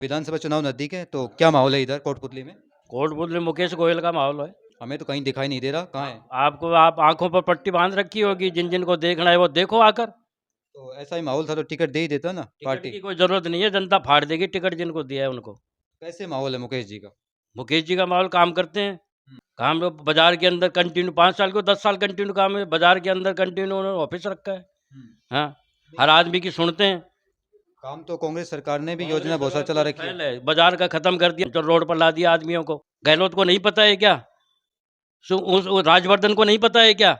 विधानसभा चुनाव नजदीक है तो क्या माहौल है इधर कोटपुतली में? कोटपुतली मुकेश गोयल का माहौल है। हमें तो कहीं दिखाई नहीं दे रहा, कहाँ है? आप आंखों पर पट्टी बांध रखी होगी, जिन जिन को देखना है वो देखो आकर। तो ऐसा ही माहौल था तो टिकट दे ही देता ना टिकट पार्टी। की कोई जरूरत नहीं है, जनता फाड़ देगी टिकट जिनको दिया है उनको। कैसे माहौल है मुकेश जी का? मुकेश जी का माहौल, काम करते हैं। हम्म, काम बाजार के अंदर कंटिन्यू 5 साल को 10 साल कंटिन्यू काम है, बाजार के अंदर कंटिन्यू उन्होंने ऑफिस रखा है। हम्म। हाँ, हर आदमी की सुनते हैं। काम तो कांग्रेस सरकार ने भी योजना बहुत सारी चला रखी है। पहले बाजार का खत्म कर दिया, जो रोड पर ला दिया आदमियों को। गहलोत को नहीं पता है क्या? उस राजवर्धन को नहीं पता है क्या?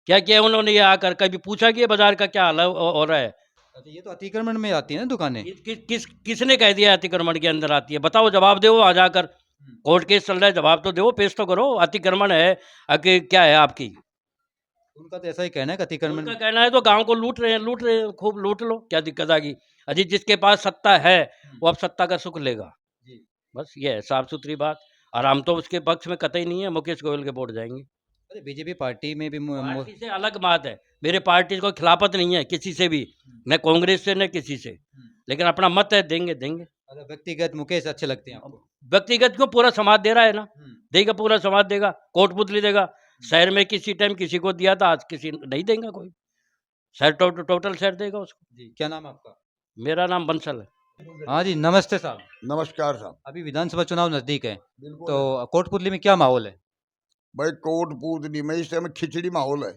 क्या किया उन्होंने? ये आकर कभी पूछा कि ये बाजार का क्या हाल हो रहा है? अच्छा, ये तो अतिक्रमण में आती है ना दुकानें। किसने कह दिया अतिक्रमण के अंदर आती है? बताओ, जवाब दो वहाँ जाकर। कोर्ट केस चल रहा है, जवाब तो दो, पेश तो करो। अतिक्रमण है कि क्या है आपकी? उनका तो ऐसा ही कहना है कि अतिक्रमण। उनका कहना है तो गांव को लूट रहे हैं, लूट रहे हैं, खूब लूट लो, क्या दिक्कत आ गई? अजी, जिसके पास सत्ता है वो अब सत्ता का सुख लेगा। जी। बस ये है साफ सुथरी बात। और हम तो उसके पक्ष में कतई नहीं है, मुकेश गोयल के वोट जाएंगे। अरे बीजेपी पार्टी में भी पार्टी से अलग बात है, मेरे पार्टी को खिलाफत नहीं है किसी से भी, न कांग्रेस से न किसी से, लेकिन अपना मत है, देंगे देंगे। अच्छा, व्यक्तिगत मुकेश अच्छे लगते हैं आपको? व्यक्तिगत क्यों, पूरा समाज दे रहा है ना। हम्म। देगा, पूरा समाज देगा, कोटपुतली देगा। शहर में किसी टाइम किसी को दिया था, आज किसी नहीं देगा कोई। शहर टोटल शहर देगा उसको। जी, क्या नाम है आपका? मेरा नाम बंसल है। हाँ जी, नमस्ते साहब। नमस्कार साहब। अभी विधानसभा चुनाव नजदीक है बिल्कुल तो कोटपुतली में क्या माहौल है? भाई, कोटपुतली में इस समय खिचड़ी माहौल है।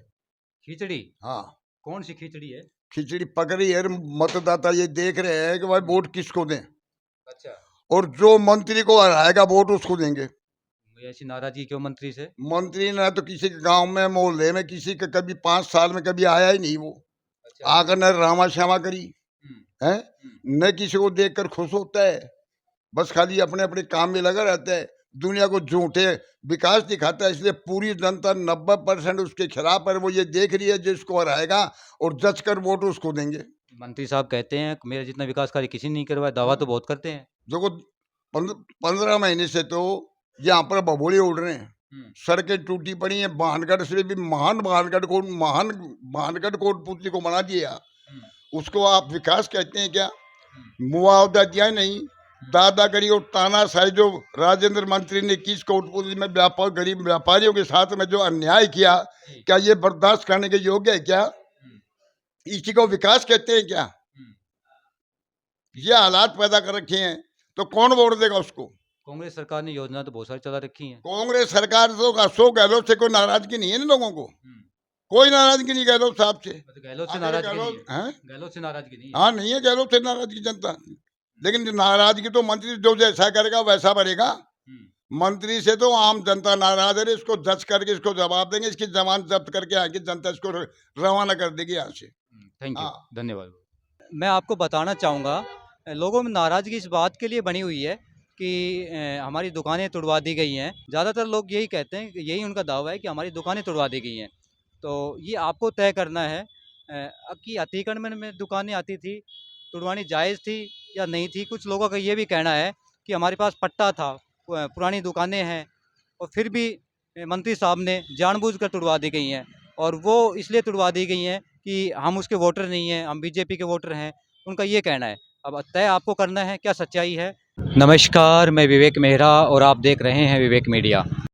खिचड़ी? हाँ, कौन सी खिचड़ी है? खिचड़ी पक रही है। मतदाता ये देख रहे हैं कि भाई वोट किसको दें, अच्छा। और जो मंत्री को हराएगा वोट उसको देंगे। ऐसी नाराजगी क्यों मंत्री से? मंत्री ना तो किसी के गांव में मोहल्ले में किसी के कभी 5 साल में कभी आया ही नहीं वो। अच्छा। आकर न रामा श्यामा करी है, हम्म। न किसी को देखकर खुश होता है। बस खाली अपने अपने काम में लगा रहता है, दुनिया को झूठे विकास दिखाता है। इसलिए पूरी जनता 90% उसके खिलाफ है। वो ये देख रही है जिसको हराएगा और जच कर वोट उसको देंगे। मंत्री साहब कहते हैं मेरा जितना विकास कार्य किसी ने नहीं करवाया, दावा तो बहुत करते हैं। जो 15 महीने से तो यहाँ पर बबोले उड़ रहे हैं, सड़कें टूटी पड़ी हैं। भानगढ़ से भी महान भानगढ़ कोटपुतली को बना दिया, उसको आप विकास कहते हैं क्या? मुआवजा दिया नहीं, दादागिरी और तानाशाही जो राजेंद्र मंत्री ने किस कोटपुतली में गरीब व्यापारियों के साथ में जो अन्याय किया, क्या ये बर्दाश्त करने के योग्य है क्या? इसी को विकास कहते हैं क्या? ये हालात पैदा कर रखे हैं तो कौन वोट देगा उसको? कांग्रेस सरकार ने योजना तो बहुत सारी चला रखी है। कांग्रेस सरकार तो अशोक गहलोत से कोई नाराजगी नहीं है ना लोगों को। कोई नाराजगी नहीं गहलोत साहब से। गहलोत से नाराजगी नहीं है। हैं? गहलोत से नाराजगी नहीं है। हाँ, नहीं है गहलोत से नाराजगी जनता, लेकिन नाराजगी तो मंत्री जो जैसा करेगा वैसा भरेगा। मंत्री से तो आम जनता नाराज है। इसको जज करके इसको जवाब देंगे, इसकी जमानत जब्त करके आगे जनता इसको रवाना कर देगी यहाँ से। थैंक यू, हाँ। धन्यवाद। मैं आपको बताना चाहूँगा, लोगों में नाराज़गी इस बात के लिए बनी हुई है कि हमारी दुकानें तुड़वा दी गई हैं। ज़्यादातर लोग यही कहते हैं कि यही उनका दावा है कि हमारी दुकानें तुड़वा दी गई हैं। तो ये आपको तय करना है कि अतिक्रमण में दुकानें आती थी, तुड़वानी जायज़ थी या नहीं थी। कुछ लोगों का ये भी कहना है कि हमारे पास पट्टा था, पुरानी दुकानें हैं और फिर भी मंत्री साहब ने जानबूझकर तुड़वा दी गई हैं, और वो इसलिए तुड़वा दी गई हैं कि हम उसके वोटर नहीं हैं, हम बीजेपी के वोटर हैं। उनका ये कहना है। अब तय आपको करना है क्या सच्चाई है। नमस्कार, मैं विवेक मेहरा और आप देख रहे हैं विवेक मीडिया।